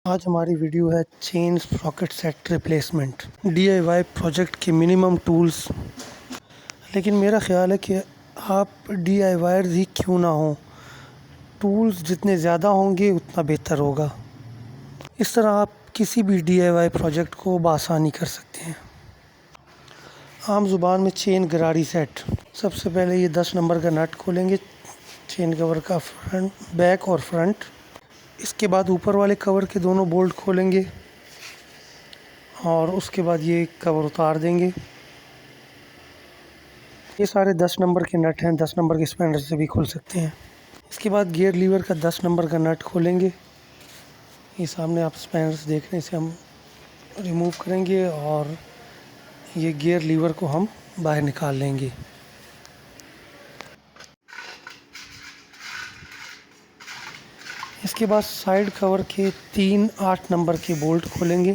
आज हमारी वीडियो है chain Sprocket set replacement DIY project के मिनिमम टूल्स। लेकिन मेरा ख़्याल है कि आप DIYers ही क्यों ना हों, टूल्स जितने ज़्यादा होंगे उतना बेहतर होगा। इस तरह आप किसी भी DIY प्रोजेक्ट को बआसानी कर सकते हैं। आम ज़ुबान में चेन गरारी सेट। सबसे पहले ये 10 नंबर का नट खोलेंगे, चेन कवर का फ्रंट, बैक और फ्रंट। इसके बाद ऊपर वाले कवर के दोनों बोल्ट खोलेंगे और उसके बाद ये कवर उतार देंगे। ये सारे 10 नंबर के नट हैं, 10 नंबर के स्पैनर से भी खुल सकते हैं। इसके बाद गियर लीवर का 10 नंबर का नट खोलेंगे। ये सामने आप स्पैनर से देख रहे हैं, इसे हम रिमूव करेंगे और ये गियर लीवर को हम बाहर निकाल लेंगे। इसके बाद साइड कवर के 3 8 नंबर के बोल्ट खोलेंगे।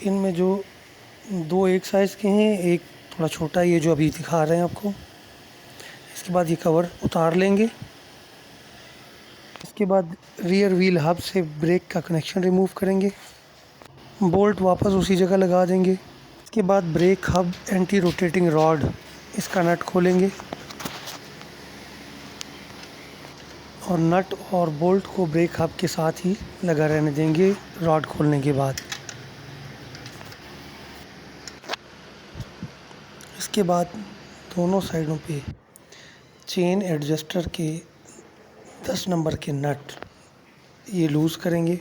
इनमें जो 2 एक साइज़ के हैं, एक थोड़ा छोटा है, ये जो अभी दिखा रहे हैं आपको। इसके बाद ये कवर उतार लेंगे। इसके बाद रियर व्हील हब से ब्रेक का कनेक्शन रिमूव करेंगे, बोल्ट वापस उसी जगह लगा देंगे। इसके बाद brake hub anti rotating rod, इसका नट खोलेंगे और नट और बोल्ट को ब्रेक हब के साथ ही लगा रहने देंगे रॉड खोलने के बाद। इसके बाद दोनों साइडों पे चेन एडजस्टर के 10 नंबर के नट ये लूज़ करेंगे।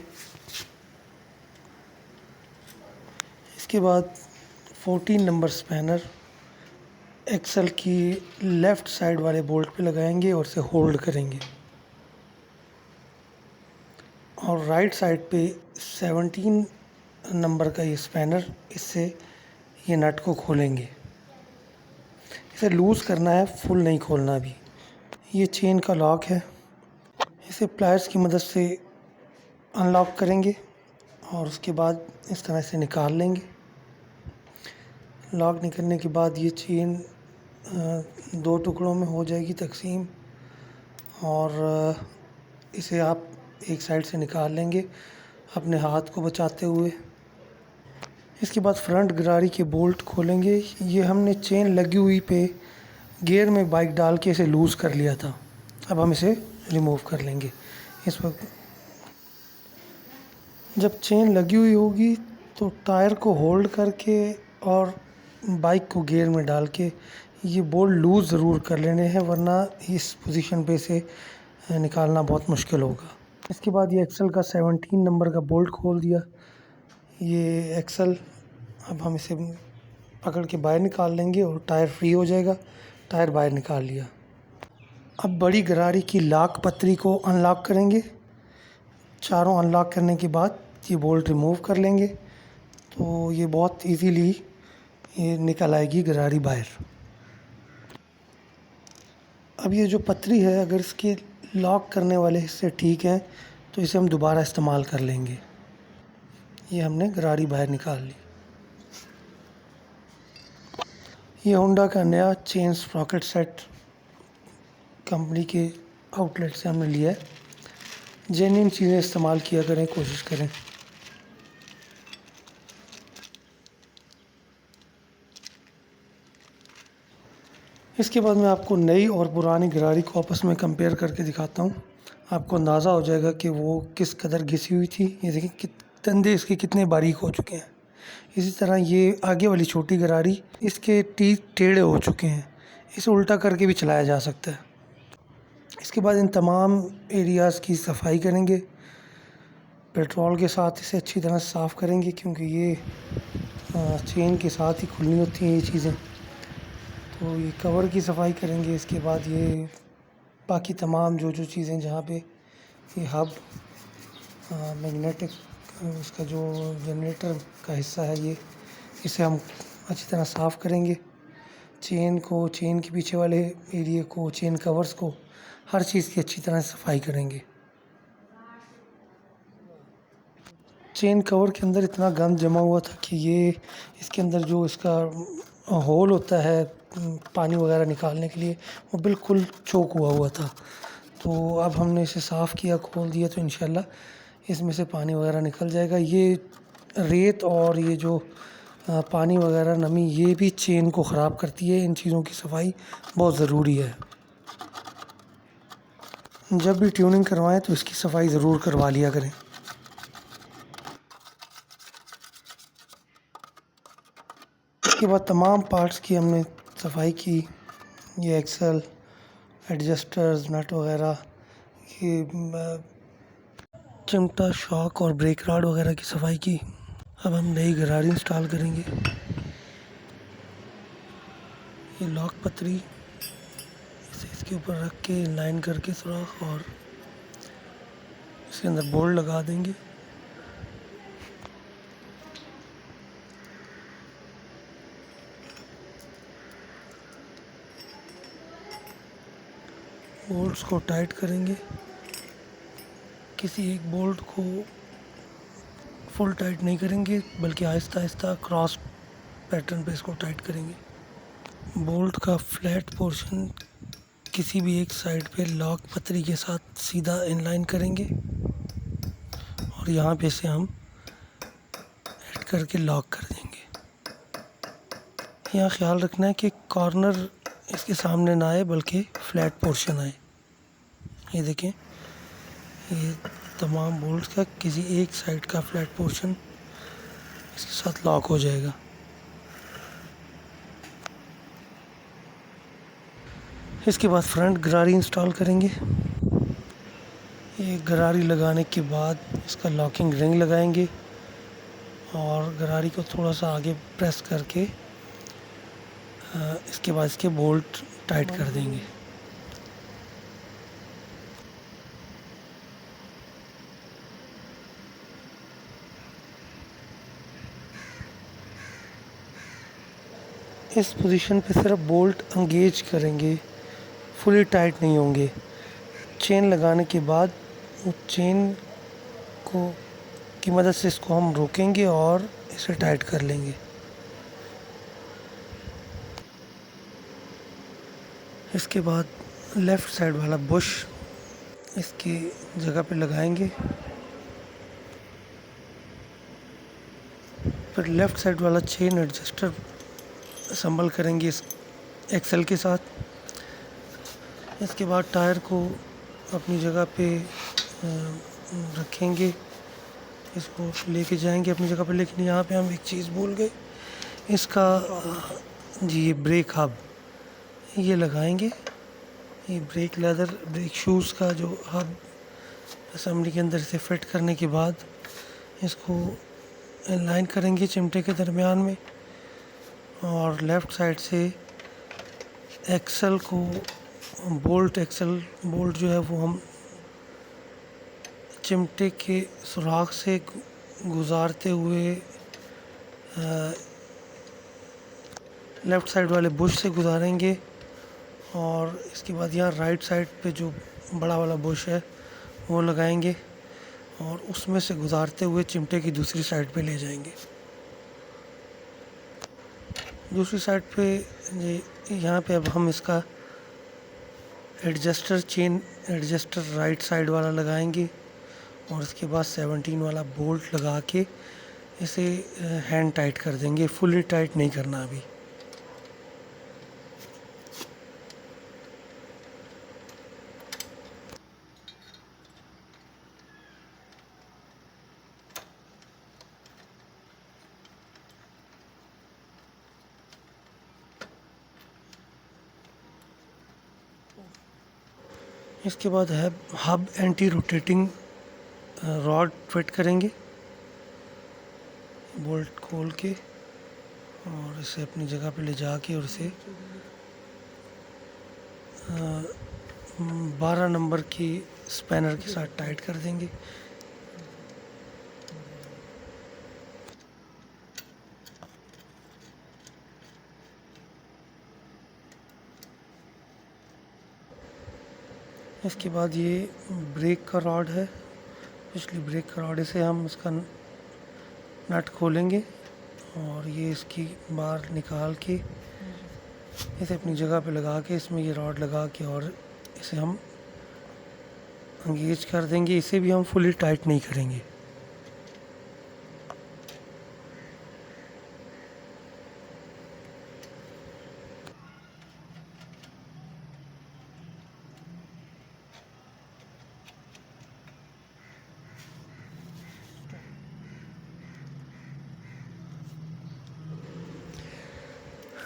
इसके बाद 14 नंबर स्पैनर एक्सल की लेफ़्ट साइड वाले बोल्ट पे लगाएंगे और इसे होल्ड करेंगे और राइट साइड पे 17 नंबर का ये स्पैनर, इससे ये नट को खोलेंगे। इसे लूज़ करना है, फुल नहीं खोलना भी। ये चेन का लॉक है, इसे प्लायर्स की मदद से अनलॉक करेंगे और उसके बाद इस तरह से निकाल लेंगे। लॉक निकलने के बाद ये चेन 2 टुकड़ों में हो जाएगी तकसीम और इसे आप एक साइड से निकाल लेंगे अपने हाथ को बचाते हुए। इसके बाद फ्रंट गरारी के बोल्ट खोलेंगे। ये हमने चेन लगी हुई पे गियर में बाइक डाल के इसे लूज़ कर लिया था, अब हम इसे रिमूव कर लेंगे। इस वक्त जब चेन लगी हुई होगी तो टायर को होल्ड करके और बाइक को गियर में डाल के ये बोल्ट लूज़ ज़रूर कर लेने हैं, वरना इस पोजीशन पे से निकालना बहुत मुश्किल होगा। इसके बाद ये एक्सल का 17 नंबर का बोल्ट खोल दिया। ये एक्सल अब हम इसे पकड़ के बाहर निकाल लेंगे और टायर फ्री हो जाएगा। टायर बाहर निकाल लिया। अब बड़ी गरारी की लॉक पतरी को अनलॉक करेंगे। चारों अनलॉक करने के बाद ये बोल्ट रिमूव कर लेंगे तो ये बहुत इजीली ये निकल आएगी गरारी बाहर। अब ये जो पतरी है, अगर इसके लॉक करने वाले हिस्से ठीक हैं तो इसे हम दोबारा इस्तेमाल कर लेंगे। ये हमने गरारी बाहर निकाल ली। ये होंडा का नया चेन स्प्रॉकेट सेट कंपनी के आउटलेट से हमने लिया है। जेन्युइन चीज़ें इस्तेमाल किया करें, कोशिश करें। इसके बाद मैं आपको नई और पुरानी गरारी को आपस में कंपेयर करके दिखाता हूँ। आपको अंदाज़ा हो जाएगा कि वो किस कदर घिसी हुई थी। ये देखिए तंदे इसके कितने बारीक हो चुके हैं। इसी तरह ये आगे वाली छोटी गरारी, इसके टीथ टेढ़े हो चुके हैं, इसे उल्टा करके भी चलाया जा सकता है। इसके बाद इन तमाम एरियाज़ की सफाई करेंगे। पेट्रोल के साथ इसे अच्छी तरह साफ़ करेंगे क्योंकि ये चेन के साथ ही खुलनी होती हैं ये चीज़ें। तो ये कवर की सफाई करेंगे। इसके बाद ये बाकी तमाम जो चीज़ें जहाँ पे ये हब मैग्नेटिक उसका जो जनरेटर का हिस्सा है, ये इसे हम अच्छी तरह साफ़ करेंगे। चेन को, चेन के पीछे वाले एरिया को, चेन कवर्स को, हर चीज़ की अच्छी तरह सफाई करेंगे। चेन कवर के अंदर इतना गंद जमा हुआ था कि ये इसके अंदर जो इसका होल होता है पानी वगैरह निकालने के लिए, वो बिल्कुल चोक हुआ था। तो अब हमने इसे साफ़ किया, खोल दिया, तो इंशाल्लाह इसमें से पानी वगैरह निकल जाएगा। ये रेत और ये जो पानी वगैरह नमी, ये भी चेन को ख़राब करती है। इन चीज़ों की सफाई बहुत ज़रूरी है। जब भी ट्यूनिंग करवाएं तो इसकी सफाई ज़रूर करवा लिया करें। इसके बाद तमाम पार्ट्स की हमने सफाई की। ये एक्सल, एडजस्टर्स, नट वगैरह, ये चिमटा, शॉक और ब्रेक रॉड वगैरह की सफाई की। अब हम नई गरारी इंस्टॉल करेंगे। ये लॉक पतरी इसे इसके ऊपर रख के लाइन करके सुराख, और इसके अंदर बोल्ट लगा देंगे। बोल्ट्स को टाइट करेंगे। किसी एक बोल्ट को फुल टाइट नहीं करेंगे, बल्कि आहिस्ता आहिस्ता क्रॉस पैटर्न पे इसको टाइट करेंगे। बोल्ट का फ्लैट पोर्शन किसी भी एक साइड पे लॉक पतरी के साथ सीधा इनलाइन करेंगे, और यहाँ पे से हम ऐड करके लॉक कर देंगे। यहाँ ख्याल रखना है कि कॉर्नर इसके सामने ना आए, बल्कि फ्लैट पोर्शन आए। ये देखें, ये तमाम बोल्ट का किसी एक साइड का फ्लैट पोर्शन इसके साथ लॉक हो जाएगा। इसके बाद फ्रंट गरारी इंस्टॉल करेंगे। ये गरारी लगाने के बाद इसका लॉकिंग रिंग लगाएंगे, और गरारी को थोड़ा सा आगे प्रेस करके इसके बाद इसके बोल्ट टाइट कर देंगे। इस पोजीशन पे सिर्फ बोल्ट एंगेज करेंगे, फुली टाइट नहीं होंगे। चेन लगाने के बाद वो चेन को की मदद से इसको हम रोकेंगे और इसे टाइट कर लेंगे। इसके बाद लेफ़्ट साइड वाला बुश इसकी जगह पे लगाएंगे, फिर लेफ़्ट साइड वाला चेन एडजस्टर असम्बल करेंगे इस एक्सल के साथ। इसके बाद टायर को अपनी जगह पे रखेंगे, इसको लेके जाएंगे अपनी जगह पे। लेकिन यहाँ पे हम एक चीज़ भूल गए, इसका जी ये ब्रेक हब ये लगाएंगे। ये ब्रेक लेदर ब्रेक शूज़ का जो हब असम्बली के अंदर से फिट करने के बाद इसको लाइन करेंगे चिमटे के दरमियान में, और लेफ़्ट साइड से एक्सल को एक्सल बोल्ट जो है वो हम चिमटे के सुराख से गुजारते हुए लेफ़्ट साइड वाले बुश से गुजारेंगे, और इसके बाद यहाँ राइट साइड पे जो बड़ा वाला बुश है वो लगाएंगे, और उसमें से गुजारते हुए चिमटे की दूसरी साइड पे ले जाएंगे। दूसरी साइड पे यहाँ पे अब हम इसका चेन एडजस्टर राइट साइड वाला लगाएंगे, और इसके बाद 17 वाला बोल्ट लगा के इसे हैंड टाइट कर देंगे। फुली टाइट नहीं करना अभी। इसके बाद hub anti rotating rod fit करेंगे, बोल्ट खोल के, और इसे अपनी जगह पे ले जाके और इसे 12 नंबर की स्पैनर के साथ टाइट कर देंगे। इसके बाद ये ब्रेक का रॉड है, पिछली ब्रेक का रॉड, इसे हम इसका नट खोलेंगे, और ये इसकी बार निकाल के इसे अपनी जगह पे लगा के इसमें ये रॉड लगा के, और इसे हम एंगेज कर देंगे। इसे भी हम फुली टाइट नहीं करेंगे।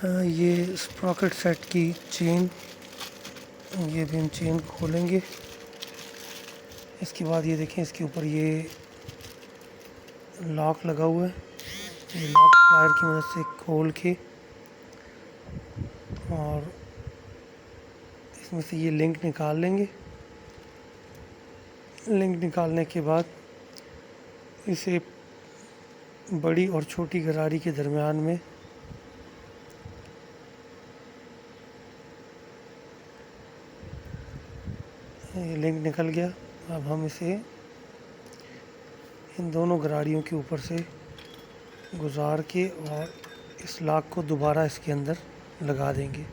हाँ, ये स्प्रॉकेट सेट की चेन, ये भी हम चेन खोलेंगे। इसके बाद ये देखें, इसके ऊपर ये लॉक लगा हुआ है। ये लॉक प्लायर की मदद से खोल के और इसमें से ये लिंक निकाल लेंगे। लिंक निकालने के बाद इसे बड़ी और छोटी गरारी के दरमियान में ये लिंक निकल गया। अब हम इसे इन दोनों गरारियों के ऊपर से गुजार के और इस लॉक को दोबारा इसके अंदर लगा देंगे।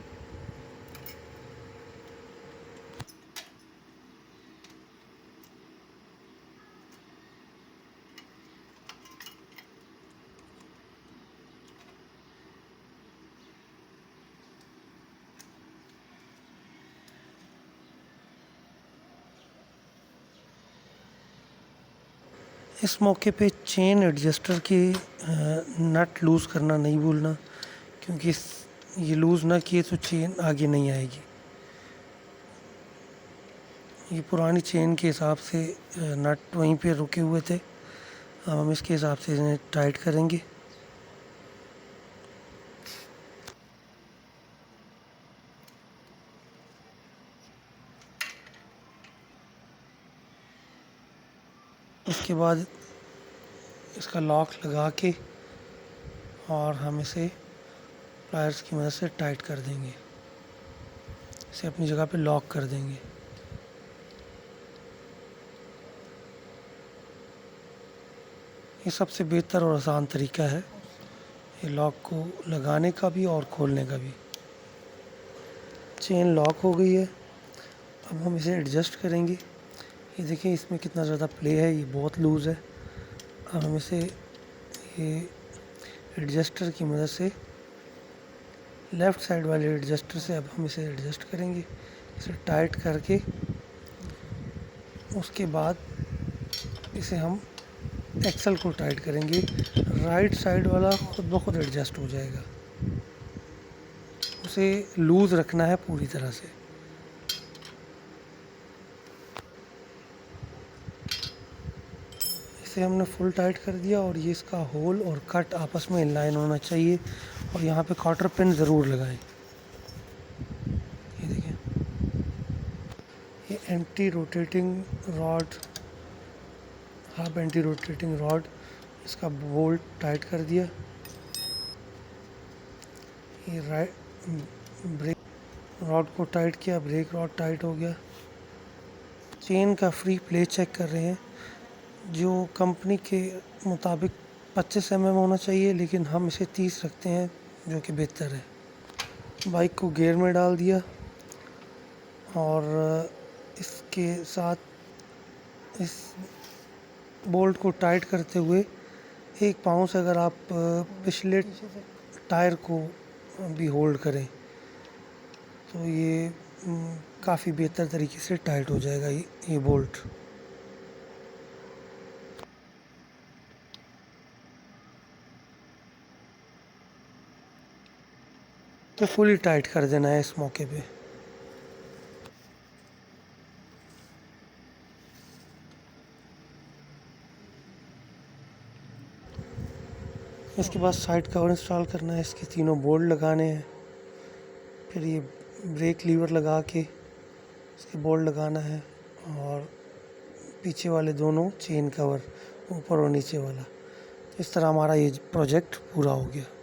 इस मौके पे चेन एडजस्टर के नट लूज़ करना नहीं भूलना, क्योंकि ये लूज़ ना किए तो चेन आगे नहीं आएगी। ये पुरानी चेन के हिसाब से नट वहीं पे रुके हुए थे। अब हम इसके हिसाब से इन्हें टाइट करेंगे। उसके बाद इसका लॉक लगा के और हम इसे प्लायर्स की मदद से टाइट कर देंगे। इसे अपनी जगह पे लॉक कर देंगे। ये सबसे बेहतर और आसान तरीका है ये लॉक को लगाने का भी और खोलने का भी। चेन लॉक हो गई है। अब हम इसे एडजस्ट करेंगे। ये देखिए इसमें कितना ज़्यादा प्ले है, ये बहुत लूज़ है। अब हम इसे ये एडजस्टर की मदद से, लेफ़्ट साइड वाले एडजस्टर से अब हम इसे एडजस्ट करेंगे। इसे टाइट करके उसके बाद इसे हम एक्सल को टाइट करेंगे। राइट साइड वाला खुद ब खुद एडजस्ट हो जाएगा। उसे लूज़ रखना है पूरी तरह से। इसे हमने फुल टाइट कर दिया और ये इसका होल और कट आपस में इनलाइन होना चाहिए और यहाँ पे कॉटर पिन ज़रूर लगाएं। ये देखिए, ये anti rotating rod, half anti rotating rod, इसका बोल्ट टाइट कर दिया। ये राइट ब्रेक रॉड को टाइट किया, ब्रेक रॉड टाइट हो गया। चेन का फ्री प्ले चेक कर रहे हैं, जो कंपनी के मुताबिक 25 mm होना चाहिए, लेकिन हम इसे 30 रखते हैं जो कि बेहतर है। बाइक को गियर में डाल दिया और इसके साथ इस बोल्ट को टाइट करते हुए एक पाँव से अगर आप पिछले टायर को भी होल्ड करें तो ये काफ़ी बेहतर तरीके से टाइट हो जाएगा ये बोल्ट। तो फुली टाइट कर देना है इस मौके पे। इसके बाद साइड कवर इंस्टॉल करना है, इसके तीनों बोल्ट लगाने हैं। फिर ये ब्रेक लीवर लगा के इसके बोल्ट लगाना है और पीछे वाले दोनों चेन कवर, ऊपर और नीचे वाला। तो इस तरह हमारा ये प्रोजेक्ट पूरा हो गया।